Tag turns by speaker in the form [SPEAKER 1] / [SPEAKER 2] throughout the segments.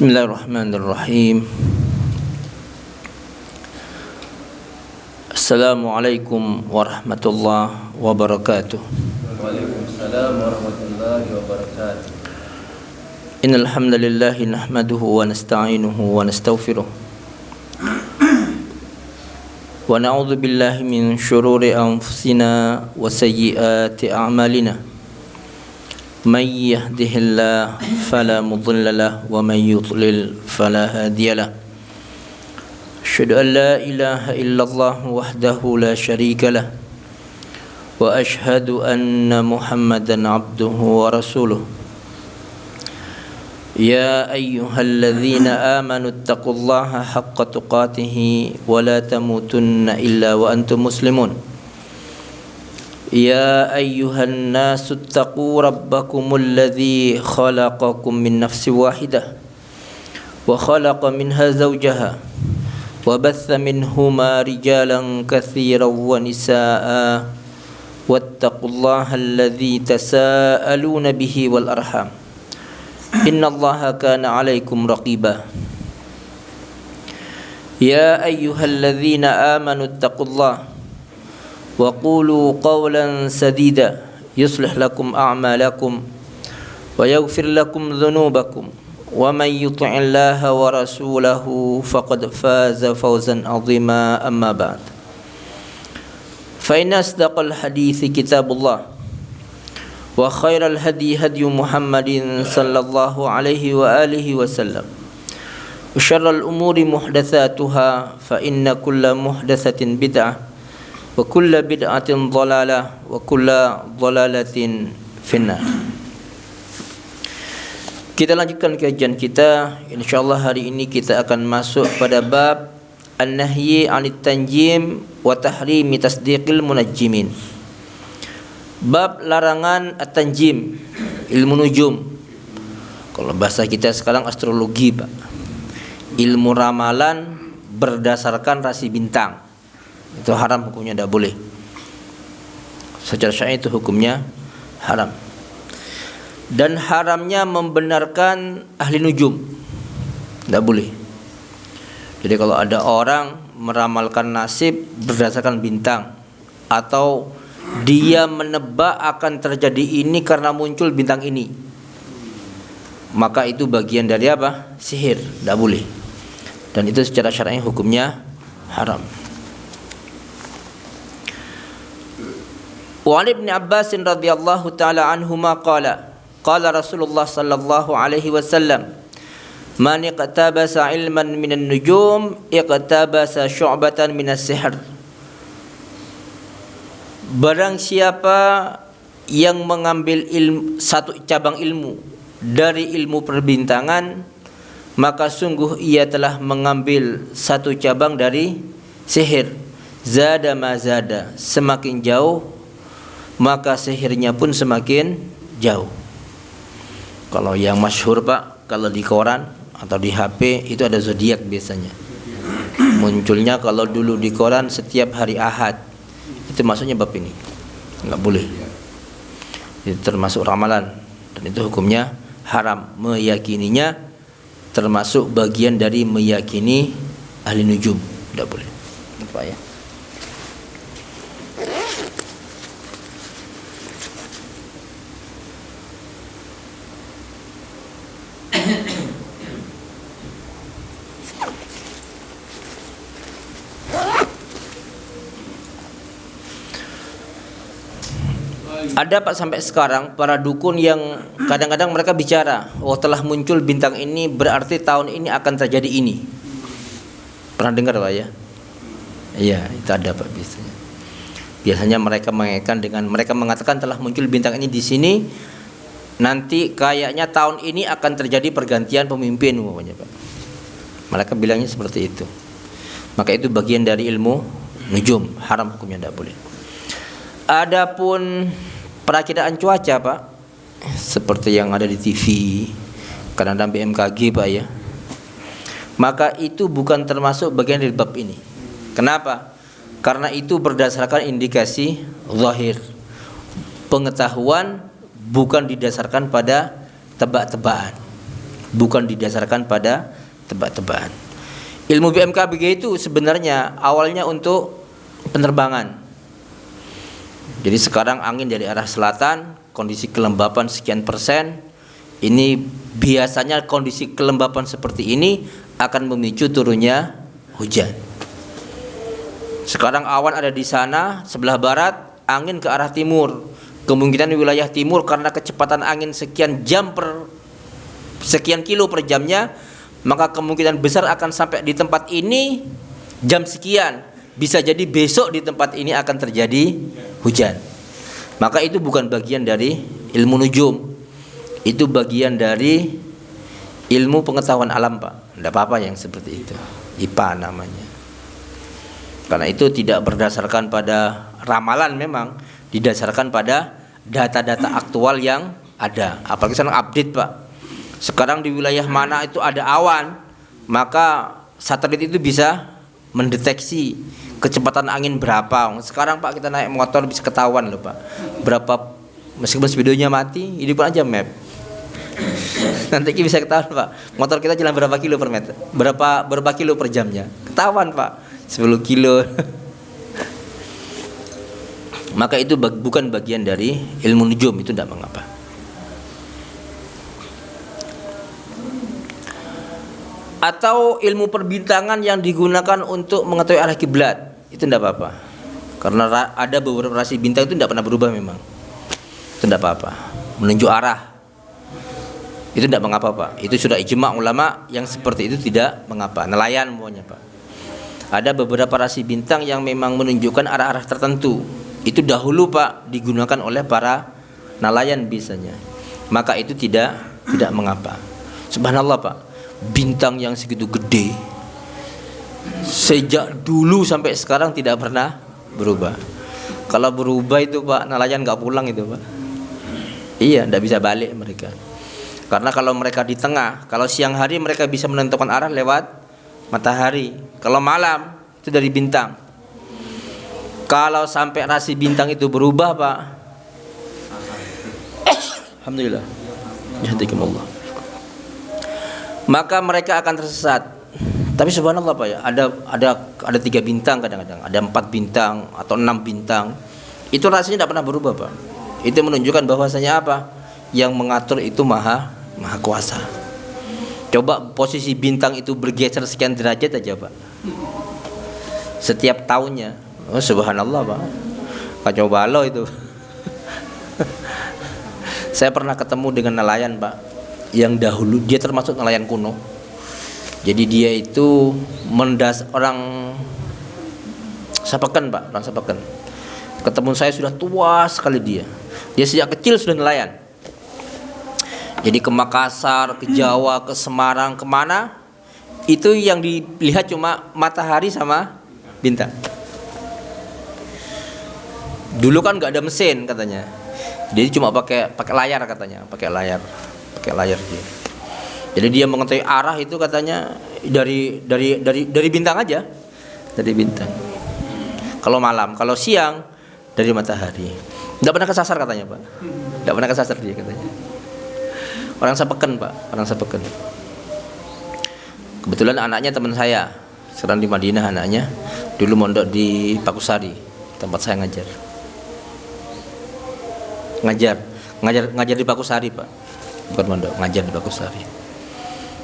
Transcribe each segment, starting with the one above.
[SPEAKER 1] Bismillahirrahmanirrahim. Assalamualaikum warahmatullahi wabarakatuh.
[SPEAKER 2] Waalaikumsalam warahmatullahi wabarakatuh.
[SPEAKER 1] Innal hamdalillah nahmaduhu wa nasta'inuhu wa nastaghfiruh. Wa na'udzu billahi min shururi anfusina wa sayyiati a'malina. من يهده الله فلا مضل له ومن يضلل فلا هادي له أشهد أن لا إله إلا الله وحده لا شريك له وأشهد أن محمدا عبده ورسوله يا أيها الذين آمنوا اتقوا الله حق تقاته ولا تموتن إلا وأنتم مسلمون يا أيها الناس اتقوا ربكم الذي خلقكم من نفس واحدة وخلق منها زوجها وبث منهما رجالا كثيرا ونساء واتقوا الله الذي تساءلون به والأرحام إن الله كان عليكم رقيبا يا أيها الذين آمنوا اتقوا الله وقولوا قولا سديدا يصلح لكم أعمالكم ويغفر لكم ذنوبكم ومن يطع الله ورسوله فقد فاز فوزا عظيما أما بعد فإن أصدق الحديث كتاب الله وخير الهدي هدي محمد صلى الله عليه وآله وسلم وشر الأمور محدثاتها فإن كل محدثة بدعة wa kullu bid'atin dhalalah wa kullu dhalalatin finnar. Kita lanjutkan kajian kita. Insyaallah hari ini kita akan masuk pada bab an-nahyi 'anit tanjim wa tahrimi tasdiqil munajjimin. Bab larangan at-tanjim, ilmu nujum. Kalau bahasa kita sekarang astrologi, Pak. Ilmu ramalan berdasarkan rasi bintang. Itu haram hukumnya, tidak boleh. Secara syar'i itu hukumnya haram. Dan haramnya membenarkan ahli nujum, tidak boleh. Jadi kalau ada orang meramalkan nasib berdasarkan bintang, atau dia menebak akan terjadi ini karena muncul bintang ini, maka itu bagian dari apa? Sihir, tidak boleh. Dan itu secara syar'i hukumnya haram. Wa Ibn Abbas radhiyallahu ta'ala anhuma qala Rasulullah sallallahu alaihi wasallam man iqtabasa ilman minan nujum iqtabasa syu'batan minas sihr. Barang siapa yang mengambil satu cabang ilmu dari ilmu perbintangan, maka sungguh ia telah mengambil satu cabang dari sihir. Zada ma zada, semakin jauh maka sihirnya pun semakin jauh. Kalau yang masyhur, Pak, kalau di koran atau di HP itu ada zodiak biasanya. Munculnya kalau dulu di koran setiap hari Ahad. Itu maksudnya bab ini. Enggak boleh. Itu termasuk ramalan dan itu hukumnya haram. Meyakininya termasuk bagian dari meyakini ahli nujum. Tidak boleh. Pak ya. Ada, Pak, sampai sekarang para dukun yang kadang-kadang mereka bicara, oh telah muncul bintang ini berarti tahun ini akan terjadi ini. Pernah dengar, Pak ya? Iya, itu ada, Pak, biasanya. Biasanya mereka mengaitkan dengan mereka mengatakan telah muncul bintang ini di sini, nanti kayaknya tahun ini akan terjadi pergantian pemimpin, pokoknya, Pak. Mereka bilangnya seperti itu. Maka itu bagian dari ilmu nujum, haram hukumnya, tidak boleh. Adapun perakiraan cuaca, Pak, seperti yang ada di TV, kadang-kadang BMKG, Pak ya, maka itu bukan termasuk bagian dari bab ini. Kenapa? Karena itu berdasarkan indikasi zahir, pengetahuan, bukan didasarkan pada tebak-tebakan. bukan didasarkan pada tebak-tebakan. Ilmu BMKG itu sebenarnya awalnya untuk penerbangan. Jadi sekarang angin dari arah selatan, kondisi kelembapan sekian persen, ini biasanya kondisi kelembapan seperti ini akan memicu turunnya hujan. Sekarang awan ada di sana sebelah barat, angin ke arah timur. Kemungkinan wilayah timur karena kecepatan angin sekian kilo per jamnya, maka kemungkinan besar akan sampai di tempat ini jam sekian. Bisa jadi besok di tempat ini akan terjadi hujan. Maka itu bukan bagian dari ilmu nujum. Itu bagian dari ilmu pengetahuan alam, Pak. Tidak apa-apa yang seperti itu. IPA namanya. Karena itu tidak berdasarkan pada ramalan, memang didasarkan pada data-data aktual yang ada. Apalagi sekarang update, Pak. Sekarang di wilayah mana itu ada awan, maka satelit itu bisa mendeteksi kecepatan angin berapa. Sekarang Pak kita naik motor bisa ketahuan loh Pak. Berapa, meskipun videonya mati, hidupin aja map. Nanti bisa ketahuan Pak. Motor kita jalan berapa kilo per meter, berapa kilo per jamnya. Ketahuan Pak. 10 kilo. Maka itu bukan bagian dari ilmu nujum, itu tidak mengapa. Atau ilmu perbintangan yang digunakan untuk mengetahui arah kiblat, itu tidak apa-apa. Karena ada beberapa rasi bintang itu tidak pernah berubah memang. Itu tidak apa-apa. Menunjuk arah, itu tidak mengapa Pak. Itu sudah ijma' ulama yang seperti itu tidak mengapa. Nelayan maunya Pak. Ada beberapa rasi bintang yang memang menunjukkan arah-arah tertentu. Itu dahulu Pak digunakan oleh para nelayan biasanya. Maka itu tidak mengapa. Subhanallah Pak. Bintang yang segitu gede sejak dulu sampai sekarang tidak pernah berubah. Kalau berubah itu Pak, nelayan nggak pulang itu Pak. Iya, tidak bisa balik mereka. Karena kalau mereka di tengah, kalau siang hari mereka bisa menentukan arah lewat matahari. Kalau malam itu dari bintang. Kalau sampai rasi bintang itu berubah Pak, alhamdulillah, jadikumullah, maka mereka akan tersesat. Tapi subhanallah Pak ya, ada 3 bintang kadang-kadang, ada 4 bintang atau 6 bintang. Itu rasanya tidak pernah berubah Pak. Itu menunjukkan bahwasanya apa? Yang mengatur itu maha kuasa. Coba posisi bintang itu bergeser sekian derajat aja Pak. Setiap tahunnya. Oh subhanallah Pak. Kacau balau itu. Saya pernah ketemu dengan nelayan Pak, yang dahulu dia termasuk nelayan kuno. Jadi dia itu orang Sapeken Pak, orang Sapeken. Ketemu saya sudah tua sekali dia. Dia sejak kecil sudah nelayan. Jadi ke Makassar, ke Jawa, ke Semarang, kemana itu yang dilihat cuma matahari sama bintang. Dulu kan nggak ada mesin katanya. Jadi cuma pakai layar katanya, pakai layar dia. Jadi dia mengetahui arah itu katanya dari bintang aja, dari bintang. Kalau malam, kalau siang dari matahari. Tidak pernah kesasar katanya Pak. Tidak pernah kesasar dia katanya. Orang Sapeken Pak, orang Sapeken. Kebetulan anaknya teman saya, sekarang di Madinah anaknya. Dulu mondok di Pakusari, tempat saya ngajar. Ngajar di Pakusari Pak. Bukan mondok, ngajar di Pakusari.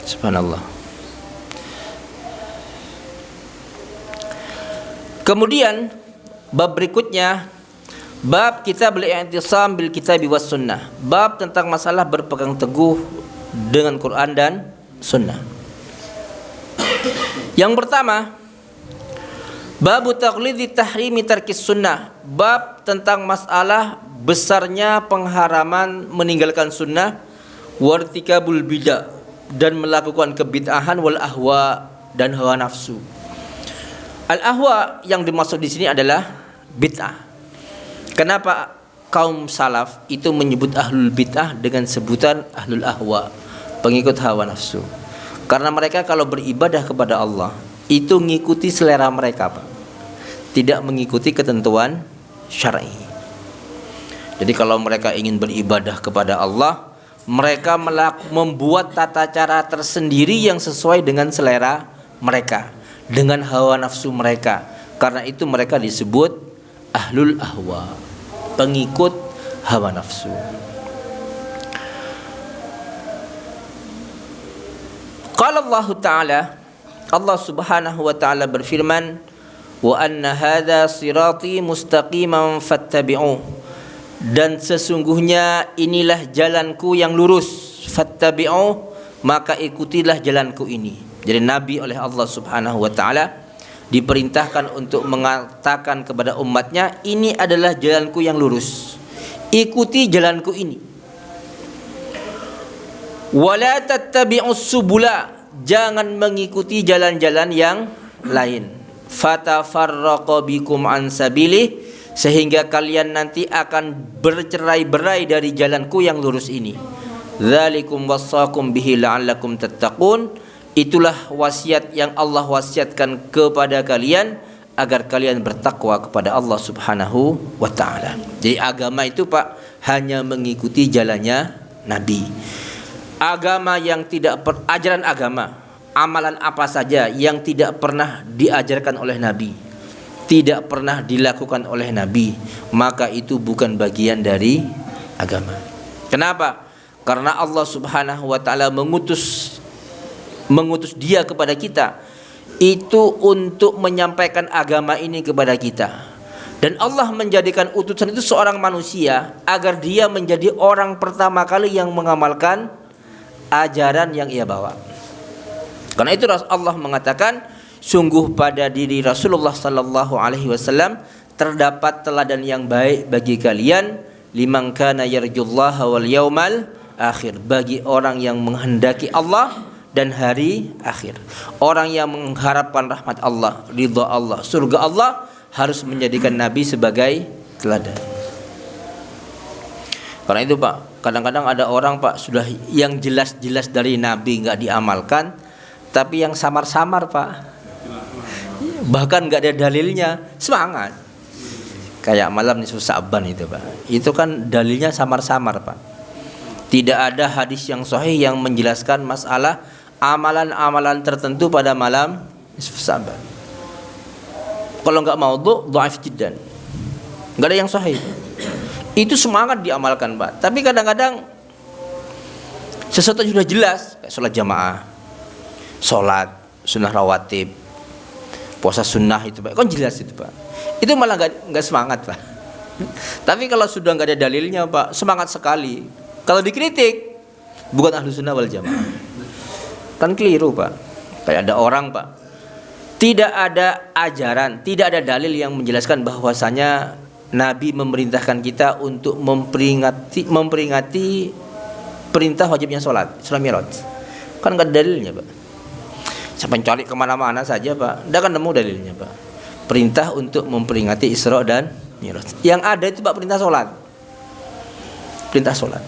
[SPEAKER 1] Subhanallah. Kemudian bab berikutnya, bab kitab al-i'tisam bil kitab was sunnah. Bab tentang masalah berpegang teguh dengan Quran dan sunnah. Yang pertama, bab taqlidi tahrimi tarkis sunnah. Bab tentang masalah besarnya pengharaman meninggalkan sunnah, wartikabul bidah, dan melakukan kebid'ahan, wal ahwa, dan hawa nafsu. Al ahwa yang dimaksud di sini adalah bid'ah. Kenapa kaum salaf itu menyebut ahlul bid'ah dengan sebutan ahlul ahwa, pengikut hawa nafsu? Karena mereka kalau beribadah kepada Allah itu mengikuti selera mereka Pak, tidak mengikuti ketentuan syar'i. Jadi kalau mereka ingin beribadah kepada Allah, Mereka membuat tata cara tersendiri yang sesuai dengan selera mereka, dengan hawa nafsu mereka. Karena itu mereka disebut ahlul ahwa, pengikut hawa nafsu. Qala Allah Ta'ala, Allah Subhanahu wa Ta'ala berfirman, wa anna hadza sirati mustaqiman fattabi'uh, dan sesungguhnya inilah jalanku yang lurus, fattabi'uh, maka ikutilah jalanku ini. Jadi Nabi oleh Allah Subhanahu wa Ta'ala diperintahkan untuk mengatakan kepada umatnya, ini adalah jalanku yang lurus, ikuti jalanku ini. Wala tattabi'us subula, jangan mengikuti jalan-jalan yang lain. Fatafarraqa bikum an sabilih, sehingga kalian nanti akan bercerai-berai dari jalanku yang lurus ini. Dzalikum wassakum bihi la'allakum tattaqun, itulah wasiat yang Allah wasiatkan kepada kalian agar kalian bertakwa kepada Allah Subhanahu wa Ta'ala. Jadi agama itu Pak hanya mengikuti jalannya Nabi. Agama yang tidak ajaran agama, amalan apa saja yang tidak pernah diajarkan oleh Nabi, tidak pernah dilakukan oleh Nabi, maka itu bukan bagian dari agama. Kenapa? Karena Allah Subhanahu wa Ta'ala mengutus dia kepada kita itu untuk menyampaikan agama ini kepada kita. Dan Allah menjadikan utusan itu seorang manusia agar dia menjadi orang pertama kali yang mengamalkan ajaran yang ia bawa. Karena itu Allah mengatakan, sungguh pada diri Rasulullah sallallahu alaihi wasallam terdapat teladan yang baik bagi kalian, liman kana yarjullaha wal yaumal akhir, bagi orang yang menghendaki Allah dan hari akhir. Orang yang mengharapkan rahmat Allah, ridha Allah, surga Allah, harus menjadikan Nabi sebagai teladan. Karena itu Pak, kadang-kadang ada orang Pak sudah yang jelas-jelas dari Nabi nggak diamalkan, tapi yang samar-samar Pak, bahkan nggak ada dalilnya, semangat. Kayak malam nisfu Sa'ban itu Pak, itu kan dalilnya samar-samar Pak. Tidak ada hadis yang sahih yang menjelaskan masalah amalan-amalan tertentu pada malam nisfu Sa'ban. Kalau nggak maudhu, dhaif jiddan, nggak ada yang sahih. Itu semangat diamalkan Pak. Tapi kadang-kadang sesuatu sudah jelas, kayak sholat jamaah, sholat sunnah rawatib, puasa sunnah itu Pak, kan jelas itu Pak. Itu malah nggak semangat Pak. Tapi kalau sudah nggak ada dalilnya Pak, semangat sekali. Kalau dikritik, bukan ahlu sunnah wal jamaah. Kan keliru Pak. Kayak ada orang Pak, tidak ada ajaran, tidak ada dalil yang menjelaskan bahwasanya Nabi memerintahkan kita untuk memperingati perintah wajibnya sholat, Isra Mi'raj. Kan nggak ada dalilnya Pak. Saya mencari kemana-mana saja Pak, tidak akan nemu dalilnya Pak. Perintah untuk memperingati Isra dan Mi'raj. Yang ada itu Pak perintah sholat. Perintah sholat.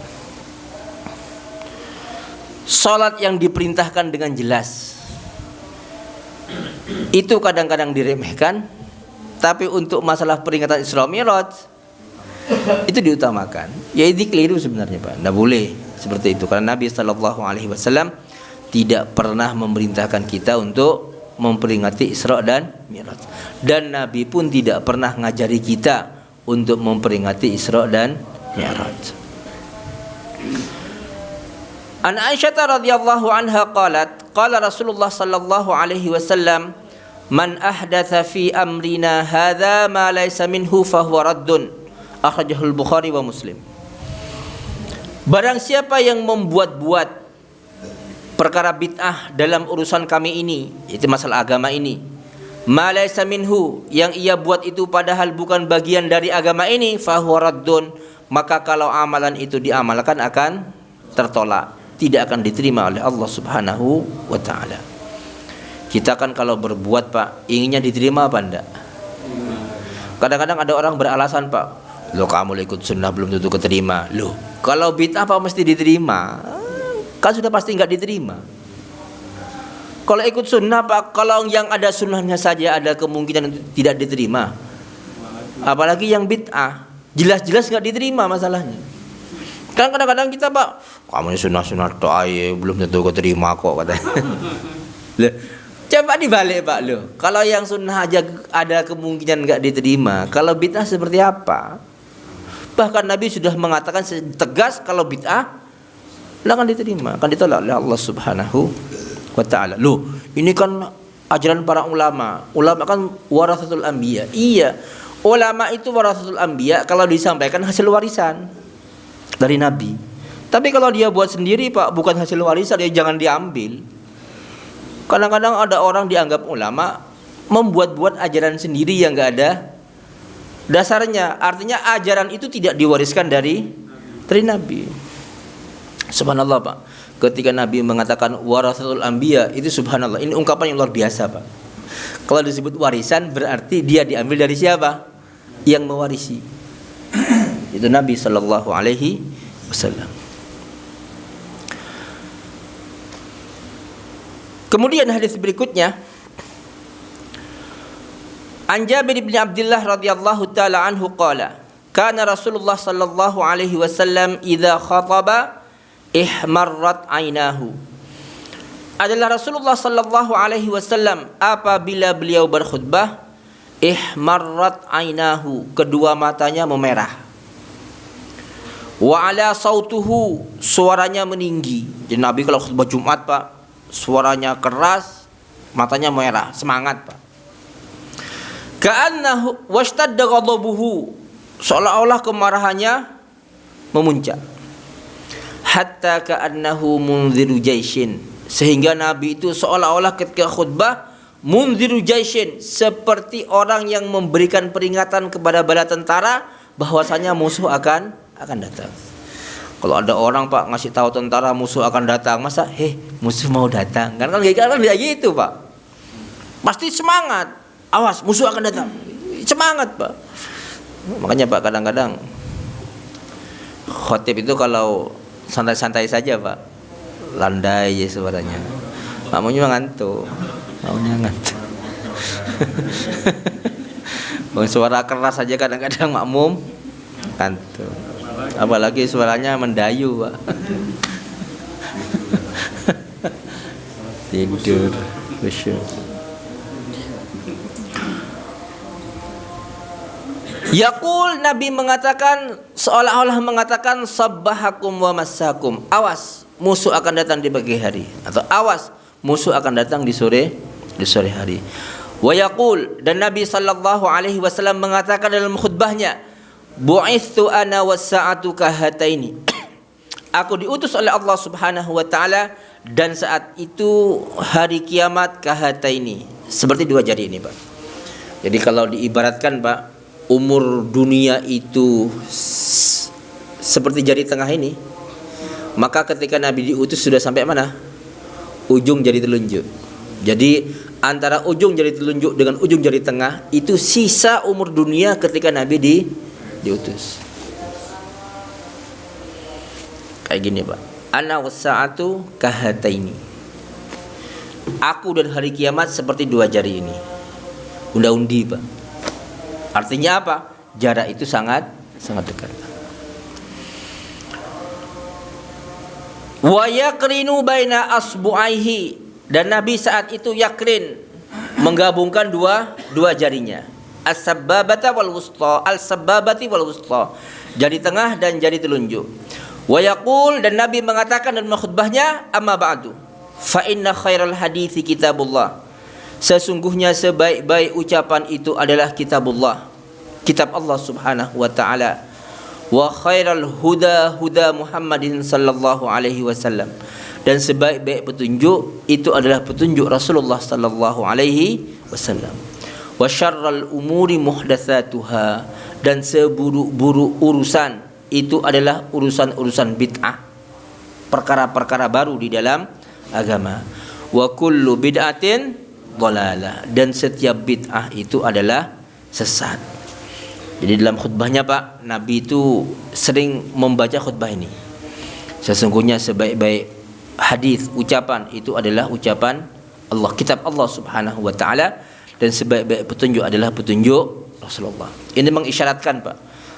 [SPEAKER 1] Sholat yang diperintahkan dengan jelas, itu kadang-kadang diremehkan. Tapi untuk masalah peringatan Isra Mi'raj itu diutamakan. Ya ini keliru sebenarnya Pak. Tidak boleh seperti itu. Karena Nabi SAW tidak pernah memerintahkan kita untuk memperingati Isra dan Mi'raj. Dan Nabi pun tidak pernah ngajari kita untuk memperingati Isra dan Mi'raj. An Aisyah radhiyallahu anha qalat, qala Rasulullah sallallahu alaihi wasallam, man ahdatha fi amrina hadza ma laysa minhu fahuwa raddun, akhrajahul Bukhari wa Muslim. Barang siapa yang membuat-buat perkara bid'ah dalam urusan kami ini, itu masalah agama ini, ma laysa minhu, yang ia buat itu padahal bukan bagian dari agama ini, fahuwa raddun, maka kalau amalan itu diamalkan akan tertolak, tidak akan diterima oleh Allah Subhanahu wa Ta'ala. Kita kan kalau berbuat Pak, inginnya diterima apa enggak? Kadang-kadang ada orang beralasan Pak, loh kamu ikut sunnah belum tentu keterima. Loh kalau bid'ah Pak mesti diterima? Kan sudah pasti enggak diterima. Kalau ikut sunnah Pak, kalau yang ada sunnahnya saja ada kemungkinan tidak diterima, apalagi yang bid'ah, jelas-jelas enggak diterima masalahnya. Kan kadang-kadang kita, Pak, kamu ini sunah-sunah doa belum tentu keterima kok katanya. Loh, coba dibalik, Pak, loh. Kalau yang sunnah aja ada kemungkinan enggak diterima, kalau bid'ah seperti apa? Bahkan Nabi sudah mengatakan tegas kalau bid'ah tidak akan diterima, akan ditolak oleh Allah Subhanahu wa taala. Loh, ini kan ajaran para ulama. Ulama kan warathatul anbiya. Iya, ulama itu warathatul anbiya kalau disampaikan hasil warisan dari Nabi. Tapi kalau dia buat sendiri, Pak, bukan hasil warisan, ya jangan diambil. Kadang-kadang ada orang dianggap ulama membuat-buat ajaran sendiri yang enggak ada dasarnya. Artinya ajaran itu tidak diwariskan dari Nabi. Subhanallah, Pak. Ketika Nabi mengatakan warathatul anbiya, itu subhanallah, ini ungkapan yang luar biasa, Pak. Kalau disebut warisan berarti dia diambil dari siapa? Yang mewarisi. Itu Nabi sallallahu alaihi wasallam. Kemudian hadis berikutnya, An Jabir bin Abdullah radhiyallahu taala anhu qala, kana Rasulullah sallallahu alaihi wasallam idza khataba ihmarrat ainahu. Adalah Rasulullah sallallahu alaihi wasallam apabila beliau berkhutbah, ihmarrat ainahu, kedua matanya memerah. Wa ala sautuhu, suaranya meninggi. Jadi Nabi kalau khutbah Jumat, Pak, suaranya keras, matanya merah, semangat, Pak. Ka'annahu washtadda ghadabuhu, seolah-olah kemarahannya memuncak. Hatta ka'annahu munziru jaishin, sehingga Nabi itu seolah-olah ketika khutbah munziru jaishin, seperti orang yang memberikan peringatan kepada bala tentara bahwasanya musuh akan datang. Kalau ada orang, Pak, ngasih tahu tentara musuh akan datang, masa musuh mau datang? Kan kayak gitu, Pak. Pasti semangat. Awas, musuh akan datang. Semangat, Pak. Makanya, Pak, kadang-kadang khotib itu kalau santai-santai saja, Pak, landai ya suaranya. Makmumnya ngantuk. Suara keras saja kadang-kadang makmum ngantuk. Apalagi suaranya mendayu, Pak. Tidur, khusyuk. Yaqul, Nabi mengatakan, seolah-olah mengatakan, sabbahakum wa massakum, awas musuh akan datang di pagi hari, atau awas musuh akan datang di sore hari. Wa yaqul, dan Nabi sallallahu alaihi wasallam mengatakan dalam khutbahnya, bu'ithu ana was-sa'atu kahataini, aku diutus oleh Allah Subhanahu wa taala dan saat itu hari kiamat kahataini, seperti dua jari ini, Pak. Jadi kalau diibaratkan, Pak, umur dunia itu seperti jari tengah ini, maka ketika Nabi diutus sudah sampai mana? Ujung jari telunjuk. Jadi antara ujung jari telunjuk dengan ujung jari tengah itu sisa umur dunia ketika Nabi diutus. Kayak gini, Pak. Ana was-sa'atu kahataini, aku dan hari kiamat seperti dua jari ini. Unda-undi, Pak. Artinya apa? Jarak itu sangat dekat. Wa yaqrinu baina asbu'aihi, dan Nabi saat itu yakrin, menggabungkan dua jarinya. As-sabbabata wal wusta, al-sabbabati wal wusta, jari tengah dan jari telunjuk. Wa yaqul, dan Nabi mengatakan dalam khutbahnya, amma ba'du, fa inna khairal hadithi kitabullah, sesungguhnya sebaik-baik ucapan itu adalah kitabullah, kitab Allah Subhanahu wa taala. Wa khairal huda huda Muhammadin sallallahu alaihi wasallam, dan sebaik-baik petunjuk itu adalah petunjuk Rasulullah sallallahu alaihi wasallam. Wa syarral umuri muhdatsatuha, dan seburuk-buruk urusan itu adalah urusan-urusan bid'ah, perkara-perkara baru di dalam agama. Wa kullu bid'atin dhalalah, dan setiap bid'ah itu adalah sesat. Jadi dalam khutbahnya, Pak, Nabi itu sering membaca khutbah ini. Sesungguhnya sebaik-baik hadis, ucapan itu adalah ucapan Allah, kitab Allah Subhanahu wa taala, dan sebaik-baik petunjuk adalah petunjuk Rasulullah. Ini mengisyaratkan, Pak,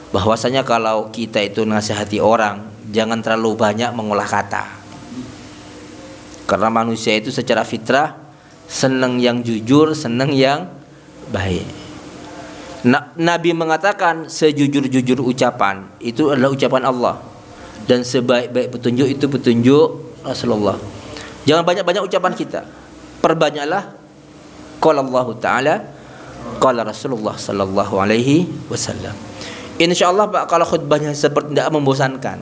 [SPEAKER 1] bahwasanya kalau kita itu nasihati orang jangan terlalu banyak mengolah kata. Karena manusia itu secara fitrah senang yang jujur, senang yang baik. Nabi mengatakan sejujur-jujur ucapan itu adalah ucapan Allah, dan sebaik-baik petunjuk itu petunjuk Rasulullah. Jangan banyak-banyak ucapan kita, perbanyaklah qala Allah Ta'ala, qala Rasulullah sallallahu alaihi wasallam. Insyaallah Pak, kalau khutbahnya seperti tidak membosankan.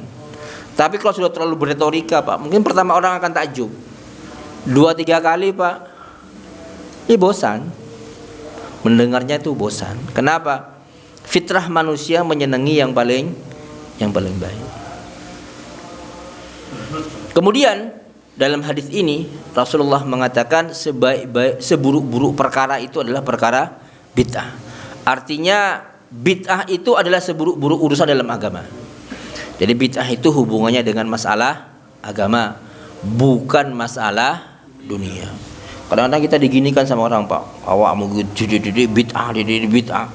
[SPEAKER 1] Tapi kalau sudah terlalu berretorika Pak, mungkin pertama orang akan takjub. 2-3 kali Pak, ini bosan. Mendengarnya itu bosan. Kenapa? Fitrah manusia menyenangi yang paling baik. Kemudian dalam hadis ini Rasulullah mengatakan seburuk-buruk perkara itu adalah perkara bid'ah. Artinya bid'ah itu adalah seburuk-buruk urusan dalam agama. Jadi bid'ah itu hubungannya dengan masalah agama, bukan masalah dunia. Kadang-kadang kita diginikan sama orang, Pak, awakmu bid'ah,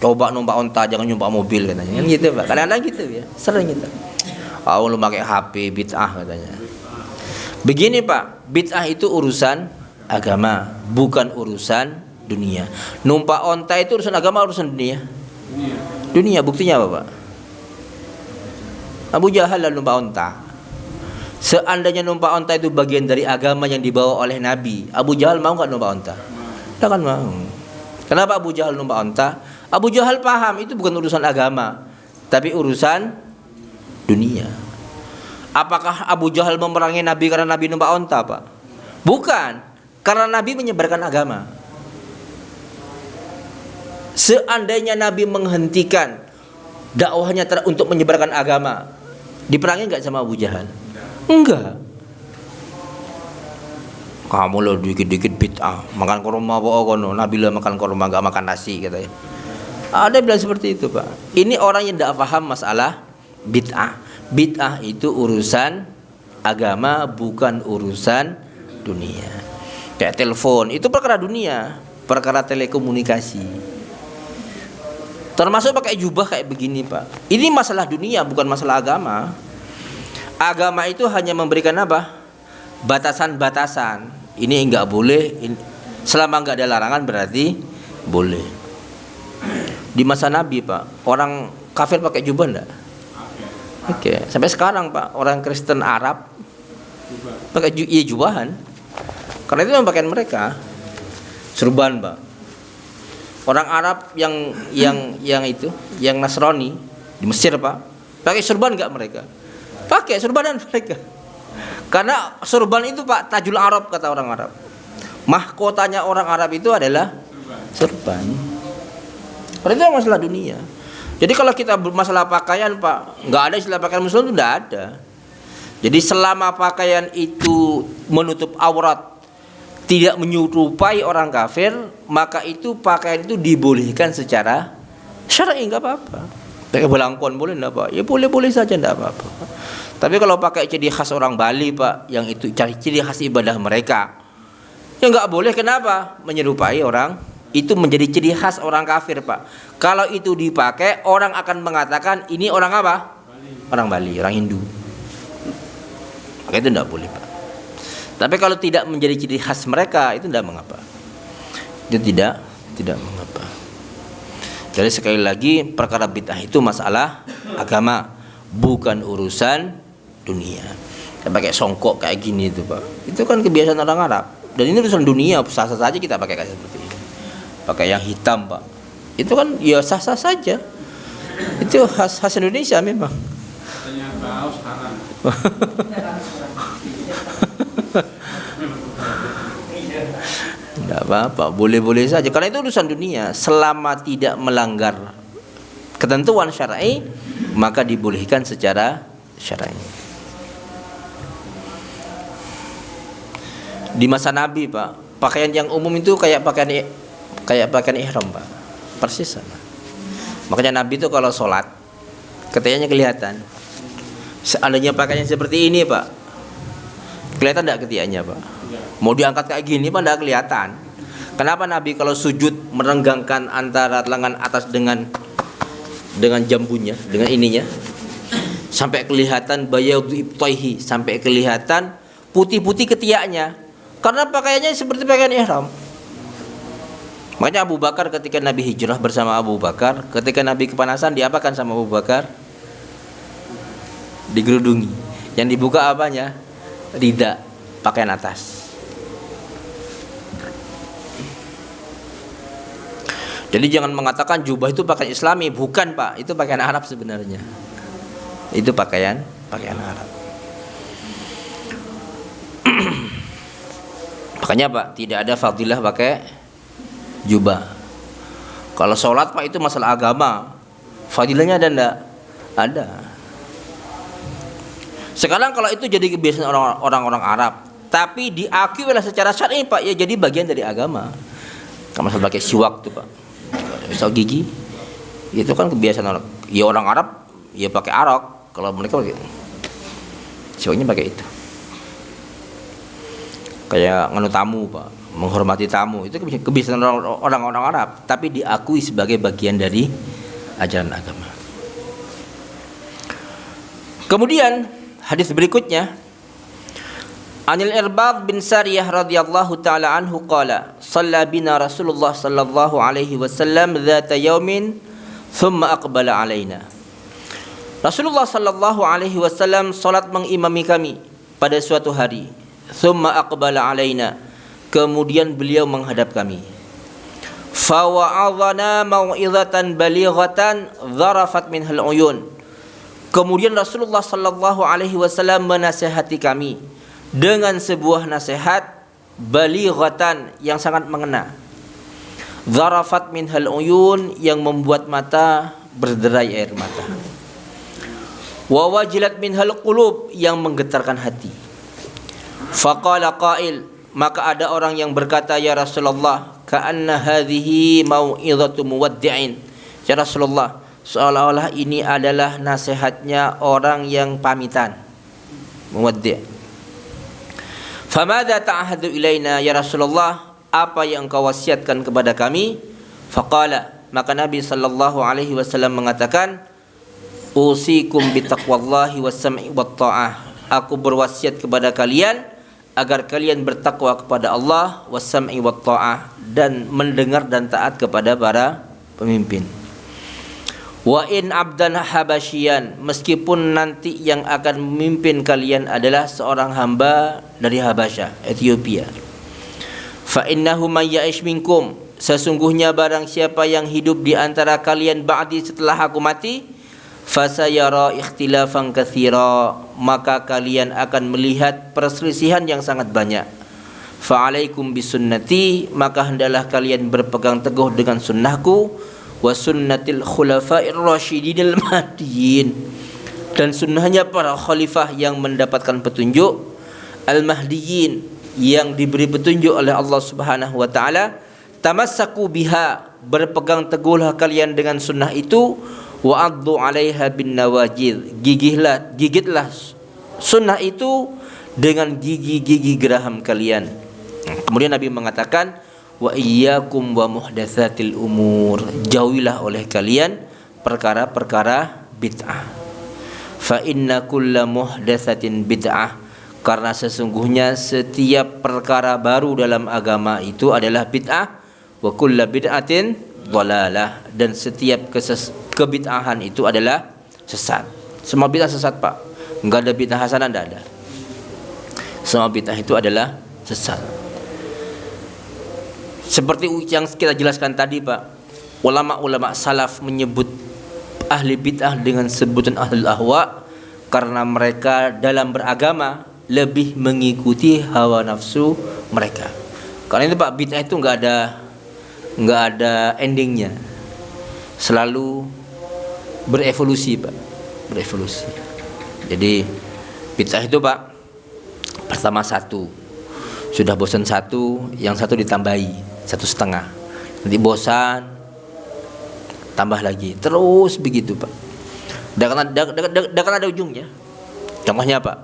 [SPEAKER 1] coba numpak onta jangan numpak mobil katanya. Kan gitu Pak. Kadang-kadang gitu ya, sering gitu. Lu pakai HP bid'ah katanya. Begini Pak, bid'ah itu urusan agama, bukan urusan dunia. Numpak onta itu urusan agama, urusan dunia? Dunia. Buktinya apa Pak? Abu Jahal lalu numpak onta. Seandainya numpak onta itu bagian dari agama yang dibawa oleh Nabi, Abu Jahal mau nggak numpak onta? Tidak kan mau. Kenapa Abu Jahal numpak onta? Abu Jahal paham itu bukan urusan agama, tapi urusan dunia. Apakah Abu Jahal memerangi Nabi karena Nabi numpak onta Pak? Bukan, karena Nabi menyebarkan agama. Seandainya Nabi menghentikan dakwahnya untuk menyebarkan agama, diperangi nggak sama Abu Jahal? Enggak. Kamu lo dikit-dikit bid'ah, makan kurma apa kono? Nabi lo makan kurma enggak makan nasi katanya. Ada bilang seperti itu Pak. Ini orang yang tidak paham masalah bid'ah. Bid'ah itu urusan agama, bukan urusan dunia. Kayak telepon itu perkara dunia, perkara telekomunikasi. Termasuk pakai jubah kayak begini Pak. Ini masalah dunia, bukan masalah agama. Agama itu hanya memberikan apa? Batasan-batasan. Ini enggak boleh, selama enggak ada larangan berarti boleh. Di masa Nabi Pak, orang kafir pakai jubah enggak? Oke. Sampai sekarang Pak, orang Kristen Arab pakai jubahan. Karena itu yang pakaian mereka. Surban Pak. Orang Arab yang itu, yang Nasrani di Mesir Pak, pakai surban enggak mereka? Pakai surbanan mereka. Karena surban itu Pak tajul Arab, kata orang Arab. Mahkotanya orang Arab itu adalah surban. Karena itu masalah dunia. Jadi kalau kita masalah pakaian Pak, nggak ada istilah pakaian muslim itu nggak ada. Jadi selama pakaian itu menutup aurat, tidak menyerupai orang kafir, maka itu pakaian itu dibolehkan secara syar'i, nggak apa-apa. Pakai belangkon boleh enggak Pak? Ya boleh-boleh saja, enggak apa-apa. Tapi kalau pakai ciri khas orang Bali Pak, yang itu ciri khas ibadah mereka, ya enggak boleh. Kenapa? Menyerupai orang, itu menjadi ciri khas orang kafir Pak. Kalau itu dipakai, orang akan mengatakan ini orang apa? Orang Bali, orang Hindu. Maka itu enggak boleh Pak. Tapi kalau tidak menjadi ciri khas mereka, itu enggak mengapa. Itu tidak mengapa. Jadi sekali lagi, perkara bid'ah itu masalah agama, bukan urusan dunia. Kita pakai songkok kayak gini itu Pak, itu kan kebiasaan orang Arab. Dan ini urusan dunia, sah-sah saja kita pakai kayak seperti ini. Pakai yang hitam Pak, itu kan ya sah-sah saja. Itu khas Indonesia memang. Tidak apa-apa, boleh-boleh saja. Karena itu urusan dunia. Selama tidak melanggar ketentuan syar'i, maka dibolehkan secara syar'i. Di masa Nabi Pak, pakaian yang umum itu kayak pakaian ihram Pak, persis sama. Makanya Nabi itu kalau sholat, ketiaknya kelihatan. Seandainya pakaian seperti ini Pak, kelihatan tidak ketiaknya Pak? Mau diangkat kayak gini Pak, tidak kelihatan. Kenapa Nabi kalau sujud merenggangkan antara lengan atas dengan jambunya, dengan ininya? sampai kelihatan bayadu ibtaihi, sampai kelihatan putih-putih ketiaknya, karena pakaiannya seperti pakaian ihram. Makanya Abu Bakar ketika Nabi hijrah bersama Abu Bakar, ketika Nabi kepanasan diapakan sama Abu Bakar? Digerudungi. Yang dibuka apanya? Rida, pakaian atas. Jadi jangan mengatakan jubah itu pakaian Islami, bukan Pak, itu pakaian Arab sebenarnya. Itu pakaian Arab. Makanya Pak, tidak ada fadilah pakai jubah. Kalau sholat Pak itu masalah agama, fadilahnya ada enggak? Ada. Sekarang kalau itu jadi kebiasaan orang-orang Arab, tapi diakui oleh secara syar'i Pak, ya jadi bagian dari agama. Kamu masalah pakai siwak tuh Pak, misal gigi, itu kan kebiasaan orang. Ya orang Arab, ya pakai arok. Kalau mereka pakai siwaknya pakai itu. Kayak nganu tamu Pak, menghormati tamu, itu kebiasaan orang-orang Arab, tapi diakui sebagai bagian dari ajaran agama. Kemudian hadis berikutnya, Anil Irbad bin Sariyah radhiyallahu taala anhu qala shalla bina Rasulullah sallallahu alaihi wasallam dzata yaumin thumma aqbala alaina. Rasulullah sallallahu alaihi wasallam salat mengimami kami pada suatu hari. Thumma aqbala alaina, kemudian beliau menghadap kami. Fa wa'adhana mau'izatan balighatan dharafat minhal uyun. Kemudian Rasulullah sallallahu alaihi wasallam menasihati kami dengan sebuah nasihat balighatan yang sangat mengena. Dharafat minhal uyun, yang membuat mata berderai air mata. Wa wajilat minhal qulub, yang menggetarkan hati. Faqala qail, maka ada orang yang berkata, ya Rasulullah, ka'anna hadhihi mau'izatu muwaddi'in. Ya Rasulullah, seolah-olah ini adalah nasihatnya orang yang pamitan, muwaddi'. Famadza ta'ahadu ilaina ya Rasulullah, apa yang engkau wasiatkan kepada kami? Faqala, maka Nabi sallallahu alaihi wasallam mengatakan, usikum bitaqwallahi was-sam'i wat-tha'ah. Aku berwasiat kepada kalian agar kalian bertakwa kepada Allah, was-sam'i wat-tha'ah, dan mendengar dan taat kepada para pemimpin. Wa in abdan habasyian, meskipun nanti yang akan memimpin kalian adalah seorang hamba dari Habasyah, Ethiopia. Fa innahu may ya'ish minkum, sesungguhnya barang siapa yang hidup di antara kalian ba'di, setelah aku mati, fasayara ikhtilafan katsira, maka kalian akan melihat perselisihan yang sangat banyak. Fa'alaikum bisunnati, maka hendaklah kalian berpegang teguh dengan sunnahku, wa sunnatil khulafa'ir rasyidin al-mahdiyyin, dan sunnahnya para khalifah yang mendapatkan petunjuk, al-mahdiyyin, yang diberi petunjuk oleh Allah Subhanahu wa taala. Tamassaku biha, berpegang teguhlah kalian dengan sunnah itu, wa addu 'alaiha bin nawajid, gigitlah sunnah itu dengan gigi-gigi geraham kalian. Kemudian Nabi mengatakan, wa iyyakum wa muhdatsatil umur, jauhilah oleh kalian perkara-perkara bid'ah. Fa inna kulla muhdatsatin bid'ah, karena sesungguhnya setiap perkara baru dalam agama itu adalah bid'ah. Wa kulla bid'atin dhalalah, dan setiap kebid'ahan itu adalah sesat. Semua bid'ah sesat Pak, enggak ada bid'ah hasanah, enggak ada. Semua bid'ah itu adalah sesat. Seperti yang kita jelaskan tadi Pak, ulama-ulama salaf menyebut ahli bid'ah dengan sebutan ahlul ahwa, karena mereka dalam beragama lebih mengikuti hawa nafsu mereka. Karena itu Pak, bid'ah itu enggak ada endingnya, selalu berevolusi Pak, berevolusi. Jadi bid'ah itu Pak, pertama satu, sudah bosan satu, yang satu ditambahi 1,5, nanti bosan tambah lagi, terus begitu Pak. Tidak akan ada ujungnya. Contohnya Pak,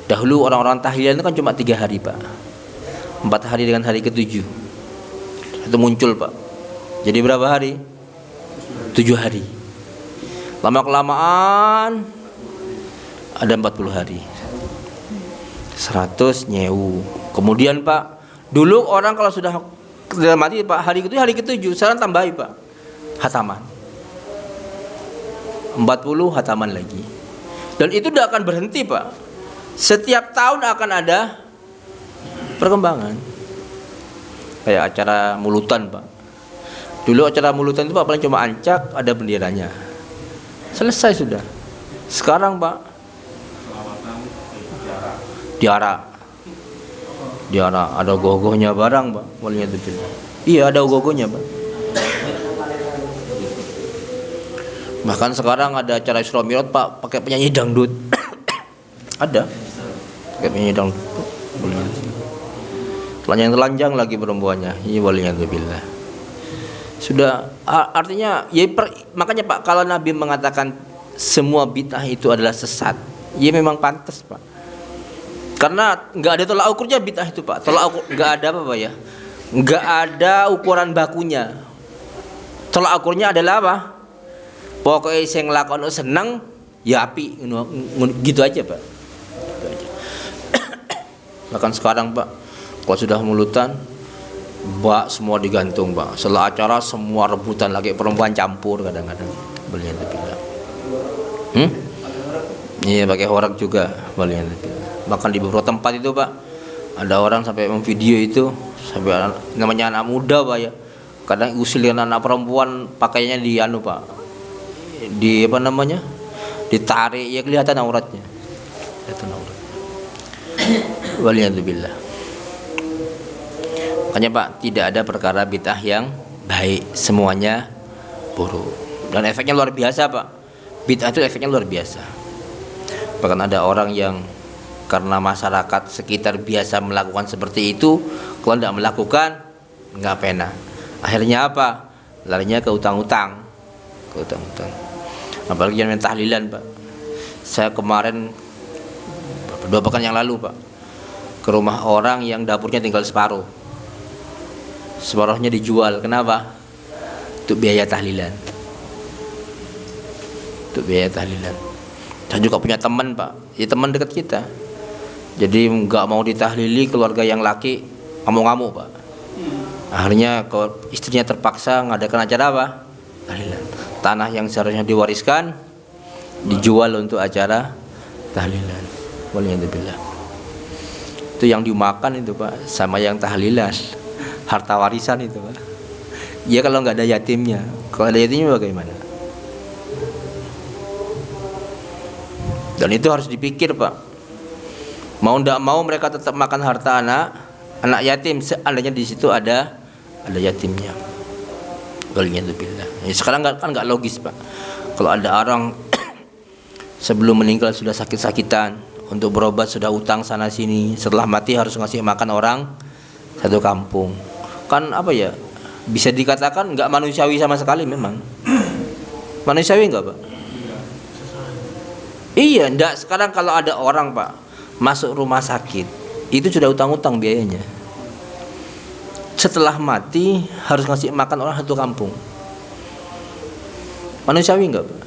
[SPEAKER 1] dahulu orang-orang tahlilan itu kan cuma 3 hari Pak, 4 hari dengan hari ke-7 itu muncul Pak. Jadi berapa hari? 7 hari. Lama-kelamaan ada 40 hari. 100 nyewu. Kemudian Pak, dulu orang kalau sudah mati Pak, hari ke-7, sekarang tambahi Pak, hataman. 40 hataman lagi. Dan itu tidak akan berhenti Pak. Setiap tahun akan ada perkembangan. Kayak acara mulutan Pak. Dulu acara mulutan itu Pak paling cuma ancak, ada benderanya. Selesai sudah. Sekarang Pak, diara, ada gogohnya barang Pak, walinya itu. Iya, ada gogohnya Pak. Bahkan sekarang ada acara Isra Mi'raj Pak, pakai penyanyi dangdut. Ada, pakai penyanyi dangdut. Telanjang lagi perempuannya. Ini walinya itu billah. Sudah, artinya ya makanya Pak, kalau Nabi mengatakan semua bid'ah itu adalah sesat, ya memang pantas Pak. Karena nggak ada tolak ukurnya bid'ah itu Pak. Tolak ukur nggak ada apa Pak ya? Nggak ada ukuran bakunya. Tolak ukurnya adalah apa? Pokoknya saya ngelakon seneng, ya api, gitu aja Pak. Gitu aja. Bahkan sekarang Pak, kalau sudah mulutan, Pak semua digantung Pak. Setelah acara semua rebutan lagi, perempuan campur kadang-kadang. Beliau itu bilang. Iya, pakai horak juga beliau itu. Bahkan di beberapa tempat itu Pak, ada orang sampai memvideo itu, sampai namanya anak muda Pak ya. Kadang usilin anak perempuan pakainya di anu Pak. Di apa namanya? Ditarik ya kelihatan auratnya. Kelihatan aurat. Waliyadzubillah. Makanya Pak, tidak ada perkara bid'ah yang baik, semuanya buruk. Dan efeknya luar biasa Pak. Bid'ah itu efeknya luar biasa. Bahkan ada orang yang karena masyarakat sekitar biasa melakukan seperti itu, kalau tidak melakukan nggak pena. Akhirnya apa? Larinya ke utang-utang. Ke utang-utang. Apalagi yang tahlilan Pak. Saya kemarin 2 pekan yang lalu Pak, ke rumah orang yang dapurnya tinggal separuh. Separuhnya dijual. Kenapa? Untuk biaya tahlilan. Untuk biaya tahlilan. Saya juga punya teman Pak, ya teman dekat kita. Jadi nggak mau ditahlili, keluarga yang laki ngamuk-ngamuk Pak. Akhirnya kalau istrinya terpaksa ngadakan acara apa? Tahlilan. Tanah yang seharusnya diwariskan dijual untuk acara tahlilan. Waliyadzubillah. Itu yang dimakan itu Pak, sama yang tahlilan, harta warisan itu Pak. Ya kalau nggak ada yatimnya, kalau ada yatimnya bagaimana? Dan itu harus dipikir Pak. Mau ndak mau mereka tetap makan harta anak yatim, seandainya di situ ada yatimnya. Waliyadzubillah. Ya, sekarang kan nggak logis Pak. Kalau ada orang sebelum meninggal sudah sakit-sakitan, untuk berobat sudah utang sana sini, setelah mati harus ngasih makan orang satu kampung. Kan apa ya? Bisa dikatakan nggak manusiawi sama sekali memang. Manusiawi nggak Pak? Iya, ndak. Sekarang kalau ada orang Pak masuk rumah sakit, itu sudah utang-utang biayanya. Setelah mati harus ngasih makan orang satu kampung. Manusiawi enggak Pak?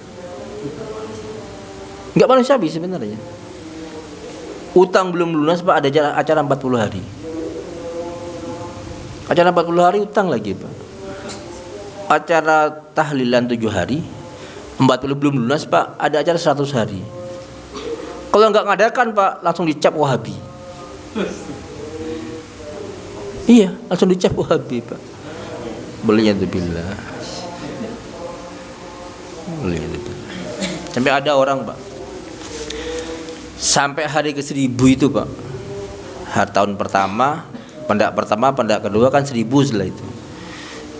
[SPEAKER 1] Enggak manusiawi sebenarnya. Utang belum lunas Pak, ada acara 40 hari. Acara 40 hari utang lagi Pak. Acara tahlilan 7 hari, 40 belum lunas Pak, ada acara 100 hari. Kalau enggak ngadakan Pak, langsung dicap Wahabi. Iya, langsung dicap Wahabi Pak. Waliyadzubillah. Waliyadzubillah. Sampai ada orang Pak, sampai hari ke-1000 itu Pak, hari tahun pertama, pendak kedua kan 1000 setelah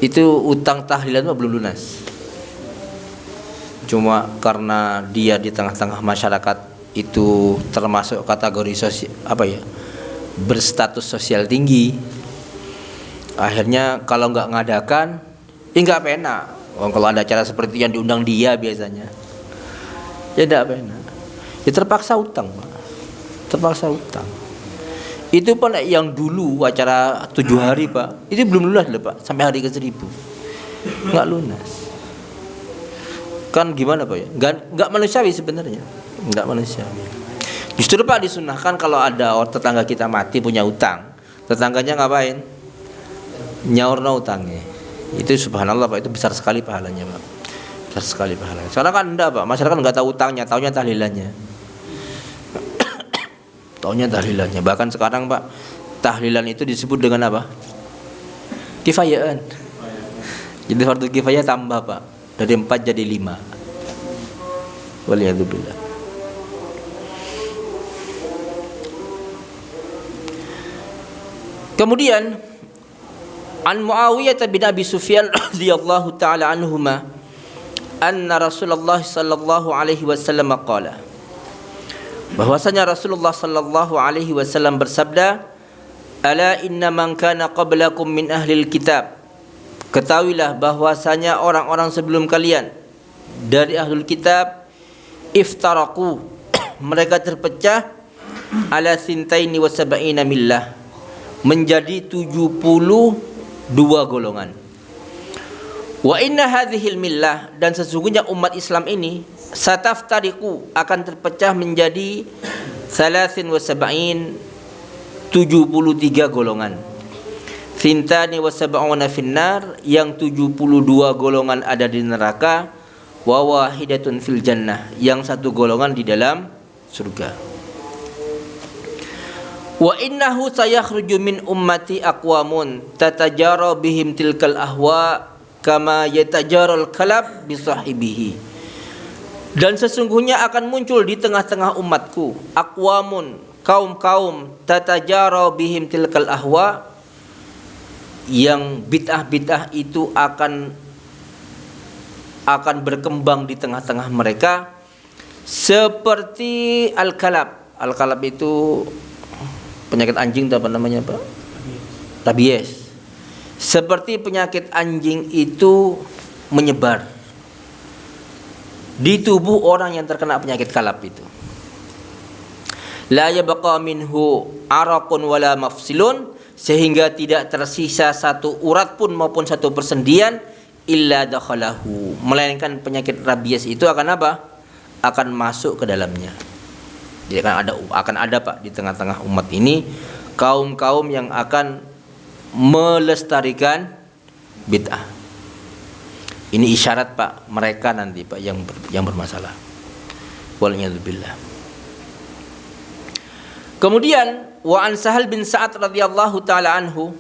[SPEAKER 1] itu utang tahlilan Pak belum lunas. Cuma karena dia di tengah-tengah masyarakat itu termasuk kategori sosial berstatus sosial tinggi, akhirnya kalau nggak ngadakan nggak pena. Kalau ada acara seperti yang diundang dia biasanya, ya nggak pena. Ya terpaksa utang Pak, terpaksa utang. Itu pun yang dulu acara 7 hari Pak, itu belum lunas loh Pak, sampai hari ke-1000 nggak lunas. Kan gimana Pak ya? Nggak manusiawi sebenarnya. Enggak manusiawi. Justru Pak disunahkan kalau ada tetangga kita mati punya utang, tetangganya ngapain? Nyaurna utangnya. Itu subhanallah Pak, itu besar sekali pahalanya Pak. Besar sekali pahalanya. Sekarang kan enggak Pak, masyarakat enggak tahu utangnya, taunya tahlilannya. Taunya tahlilannya. Bahkan sekarang Pak, tahlilan itu disebut dengan apa? Kifayaan. Jadi fardu kifayah tambah Pak, dari 4 jadi 5. Waliyadzubillah. Kemudian an Muawiyah bin Abi Sufyan radhiyallahu taala anhuma anna Rasulullah sallallahu alaihi wasallam qala, bahwasanya Rasulullah sallallahu alaihi wasallam bersabda, ala inna man kana qablakum min ahlil kitab, ketahuilah bahwasanya orang-orang sebelum kalian dari ahlul kitab iftaraku mereka terpecah ala sintaini wa sab'ina millah, menjadi 72 golongan. Wa inna hadhil millah, dan sesungguhnya umat Islam ini sataftariqu akan terpecah menjadi 73 golongan. Thintani wa sab'una finnar, yang 72 golongan ada di neraka, wa wahidatun fil jannah, yang 1 golongan di dalam surga. Wa innahu sayakhruju min ummati aqwamun tatajara bihim tilkal ahwa kama yatajaral kalab bi sahibihi, dan sesungguhnya akan muncul di tengah-tengah umatku aqwamun, kaum-kaum, tatajara bihim tilkal ahwa, yang bid'ah-bid'ah itu akan berkembang di tengah-tengah mereka seperti al-kalab. Al-kalab itu penyakit anjing, apa namanya Pak? Rabies. Seperti penyakit anjing itu menyebar di tubuh orang yang terkena penyakit kalab itu. La yabqa minhu araqun wala mafsilun, sehingga tidak tersisa satu urat pun maupun satu persendian illa dakhalahu, melainkan penyakit rabies itu akan apa? Akan masuk ke dalamnya. Jadi akan ada Pak di tengah-tengah umat ini kaum-kaum yang akan melestarikan bid'ah. Ini isyarat Pak, mereka nanti Pak yang bermasalah. Waliyadzubillah. Kemudian wa an Sahal bin Sa'ad radhiyallahu taala anhu,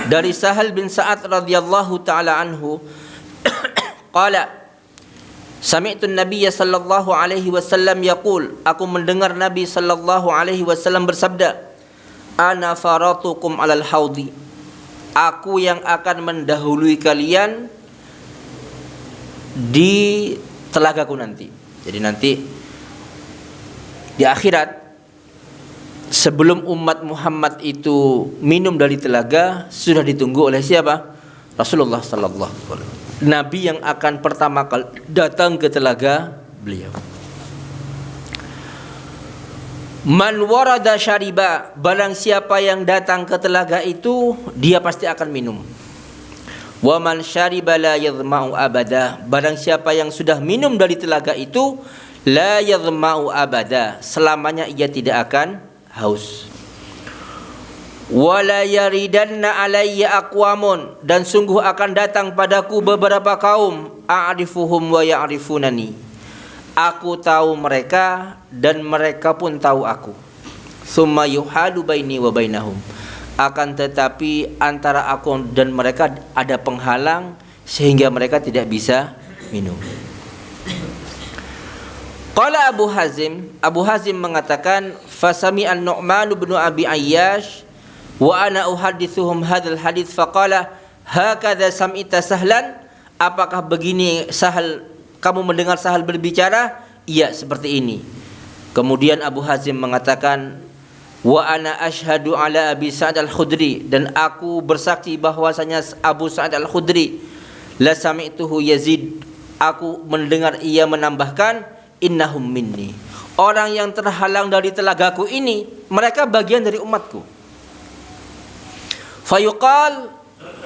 [SPEAKER 1] dari Sahal bin Sa'ad radhiyallahu taala anhu qala, sami'tu an-nabiyya sallallahu alaihi wasallam yaqul, aku mendengar Nabi sallallahu alaihi wasallam bersabda, ana faratukum alal haudi, aku yang akan mendahului kalian di telagaku nanti. Jadi nanti di akhirat, sebelum umat Muhammad itu minum dari telaga, sudah ditunggu oleh siapa? Rasulullah sallallahu alaihi wasallam, Nabi yang akan pertama kali datang ke telaga beliau. Man warada syariba, barang siapa yang datang ke telaga itu, dia pasti akan minum. Wa man syariba la yadhma'u abada, barang siapa yang sudah minum dari telaga itu, la yadhma'u abada, selamanya ia tidak akan haus. Wala yaridanna alayya aqwamun, dan sungguh akan datang padaku beberapa kaum, a'rifuhum wa ya'rifunani, aku tahu mereka dan mereka pun tahu aku. Summa yuhalu baini wa bainahum, akan tetapi antara aku dan mereka ada penghalang sehingga mereka tidak bisa minum. Qala Abu Hazim mengatakan, fasami an-Nu'man bin Abi Ayyash wa ana uhaddithuhum hadzal hadits faqala hakadha sam'ita Sahlan, apakah begini Sahal, kamu mendengar Sahal berbicara? Iya, seperti ini. Kemudian Abu Hazim mengatakan, wa ana ashhadu ala Abi Sa'id al-Khudri, dan aku bersaksi bahwasanya Abu Sa'id al-Khudri, la sami'tuhu yazid, aku mendengar ia menambahkan, innahum minni, orang yang terhalang dari telagaku ini, mereka bagian dari umatku. Fayuqal,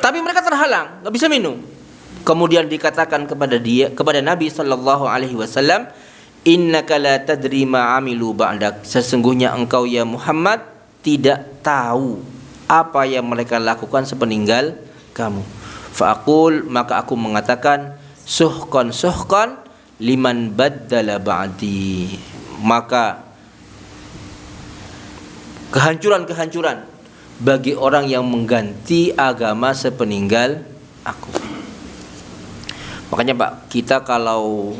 [SPEAKER 1] tapi mereka terhalang, enggak bisa minum. Kemudian dikatakan kepada Nabi sallallahu alaihi wasallam, innaka la tadri ma amilu ba'dak, sesungguhnya engkau ya Muhammad tidak tahu apa yang mereka lakukan sepeninggal kamu. Fa'aqul, maka aku mengatakan, suhqan suhqan liman baddala ba'di, maka kehancuran-kehancuran bagi orang yang mengganti agama sepeninggal aku. Makanya Pak, kita kalau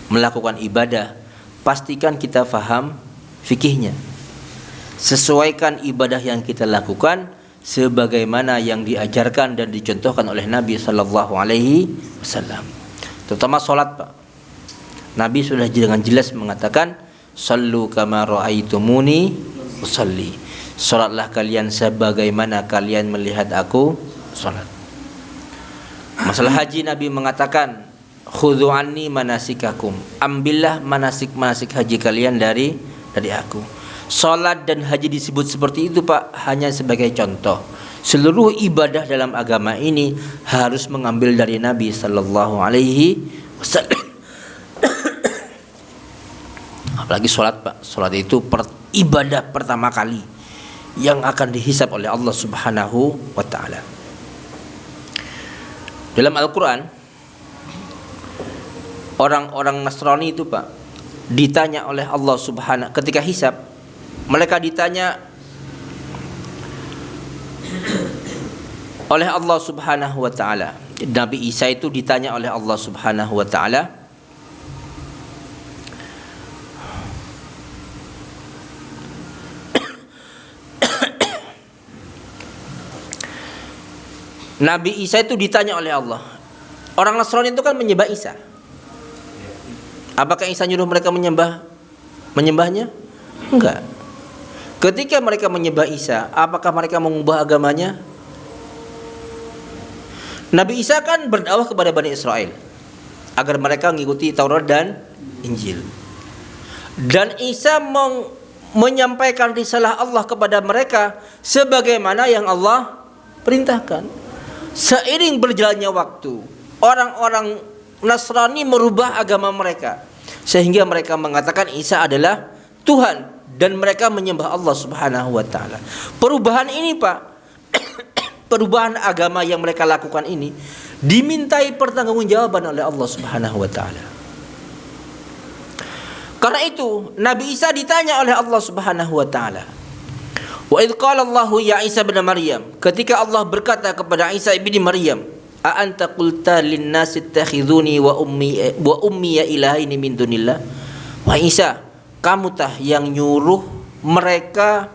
[SPEAKER 1] melakukan ibadah, pastikan kita faham fikihnya. Sesuaikan ibadah yang kita lakukan sebagaimana yang diajarkan dan dicontohkan oleh Nabi sallallahu alaihi wasallam. Terutama salat, Pak. Nabi sudah dengan jelas mengatakan, "Shallu kama ra'aitumuni usalli." Salatlah kalian sebagaimana kalian melihat aku salat. Masalah haji, Nabi mengatakan, "Khudhu anni manasikakum." Ambillah manasik-manasik haji kalian dari aku. Salat dan haji disebut seperti itu, Pak, hanya sebagai contoh. Seluruh ibadah dalam agama ini harus mengambil dari Nabi sallallahu alaihi wasallam. Apalagi salat, Pak. Salat itu ibadah pertama kali yang akan dihisab oleh Allah Subhanahu wa taala. Dalam Al-Qur'an, orang-orang Nasrani itu, Pak, ditanya oleh Allah Subhanahu ketika hisab, mereka ditanya oleh Allah Subhanahu wa taala. Nabi Isa itu ditanya oleh Allah Subhanahu wa taala, Nabi Isa itu ditanya oleh Allah. Orang Nasrani itu kan menyembah Isa. Apakah Isa nyuruh mereka menyembahnya? Enggak. Ketika mereka menyembah Isa, apakah mereka mengubah agamanya? Nabi Isa kan berdakwah kepada Bani Israel agar mereka mengikuti Taurat dan Injil. Dan Isa menyampaikan risalah Allah kepada mereka sebagaimana yang Allah perintahkan. Seiring berjalannya waktu, orang-orang Nasrani merubah agama mereka sehingga mereka mengatakan Isa adalah Tuhan dan mereka menyembah Allah Subhanahu wa taala. Perubahan ini, Pak, perubahan agama yang mereka lakukan ini dimintai pertanggungjawaban oleh Allah Subhanahu wa taala. Karena itu Nabi Isa ditanya oleh Allah Subhanahu wa taala, wa idz qala Allahu ya Isa bin Maryam, ketika Allah berkata kepada Isa bin Maryam, a anta qulta lin nasi ittakhiduni wa ummi ya ilahaini min dunillah. Wahai Isa, kamu tah yang nyuruh mereka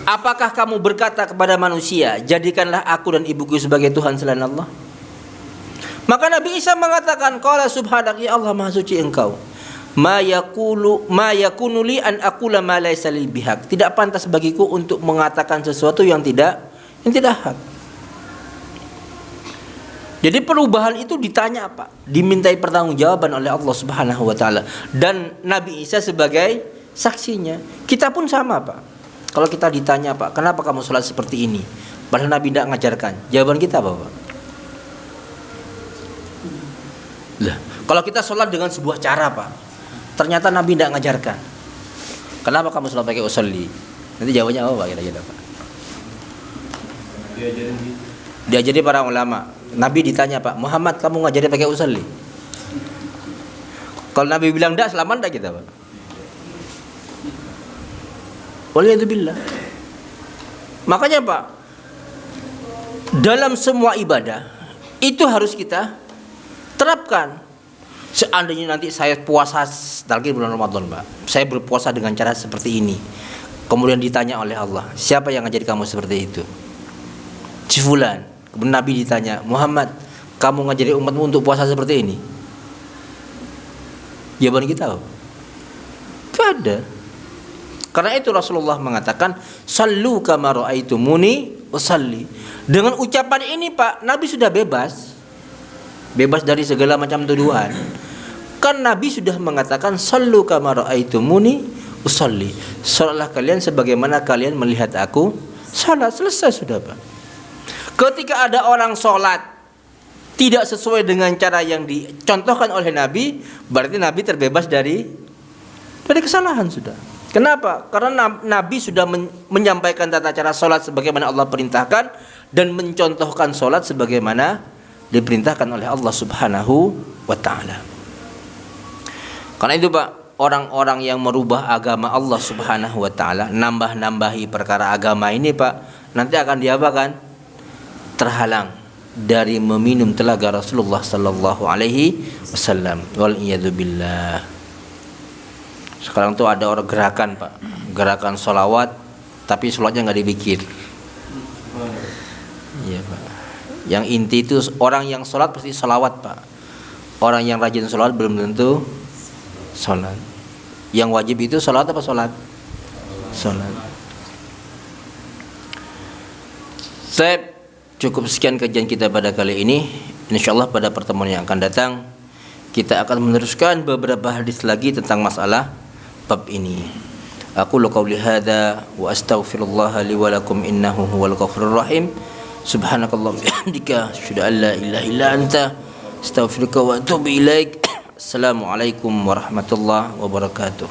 [SPEAKER 1] apakah kamu berkata kepada manusia, jadikanlah aku dan ibuku sebagai Tuhan selain Allah? Maka Nabi Isa mengatakan, qala subhanak, ya Allah maha suci engkau. Ma yakunu li an aqula ma laysa li bihaq. Tidak pantas bagiku untuk mengatakan sesuatu yang tidak hak. Jadi perubahan itu ditanya apa? Dimintai pertanggungjawaban oleh Allah Subhanahu wa taala dan Nabi Isa sebagai saksinya. Kita pun sama, Pak. Kalau kita ditanya, Pak, kenapa kamu sholat seperti ini? Padahal Nabi tidak mengajarkan. Jawaban kita apa, Pak? Lah, kalau kita sholat dengan sebuah cara, Pak, ternyata Nabi tidak mengajarkan. Kenapa kamu sholat pakai usolli? Nanti jawabannya apa, Pak, kira-kira, Pak? Diajari para ulama. Nabi ditanya, Pak, Muhammad kamu ngajari pakai usolli? Kalau Nabi bilang tidak, selamat tidak kita, Pak? Waliyadzubillah. Makanya, Pak, dalam semua ibadah itu harus kita terapkan. Seandainya nanti saya puasa lagi bulan Ramadan, Pak, saya berpuasa dengan cara seperti ini, kemudian ditanya oleh Allah, siapa yang ngajari kamu seperti itu? Si fulan. Kemudian Nabi ditanya, Muhammad kamu ngajari umatmu untuk puasa seperti ini? Jawaban kita apa? Gak ada. Karena itu Rasulullah mengatakan, sallu kama ra'aitumuni usalli. Dengan ucapan ini, Pak, Nabi sudah bebas dari segala macam tuduhan. Kan Nabi sudah mengatakan, sallu kama ra'aitumuni usalli. Salatlah kalian sebagaimana kalian melihat aku salat. Selesai sudah, Pak. Ketika ada orang sholat tidak sesuai dengan cara yang dicontohkan oleh Nabi, berarti Nabi terbebas dari kesalahan sudah. Kenapa? Karena Nabi sudah menyampaikan tata cara sholat sebagaimana Allah perintahkan dan mencontohkan sholat sebagaimana diperintahkan oleh Allah Subhanahu wa ta'ala. Karena itu Pak, orang-orang yang merubah agama Allah Subhanahu wa ta'ala, nambah-nambahi perkara agama ini Pak, nanti akan diapakan? Terhalang dari meminum telaga Rasulullah sallallahu alaihi wasallam. Wal iyadu billah. Sekarang tuh ada orang gerakan Pak, gerakan sholawat, tapi sholatnya nggak dipikir. Iya Pak. Yang inti itu orang yang sholat pasti sholawat Pak. Orang yang rajin sholat belum tentu sholat. Yang wajib itu sholat apa sholat? Sholat. Baik, cukup sekian kajian kita pada kali ini. Insyaallah pada pertemuan yang akan datang kita akan meneruskan beberapa hadis lagi tentang masalah bab ini. Aku qauli hadza wa astaghfirullah li wa lakum innahu huwal ghafurur rahim. Subhanakallahumma wa bihamdika asyhadu an la ilaha illa anta astaghfiruka wa atubu ilaik. Assalamualaikum warahmatullahi wabarakatuh.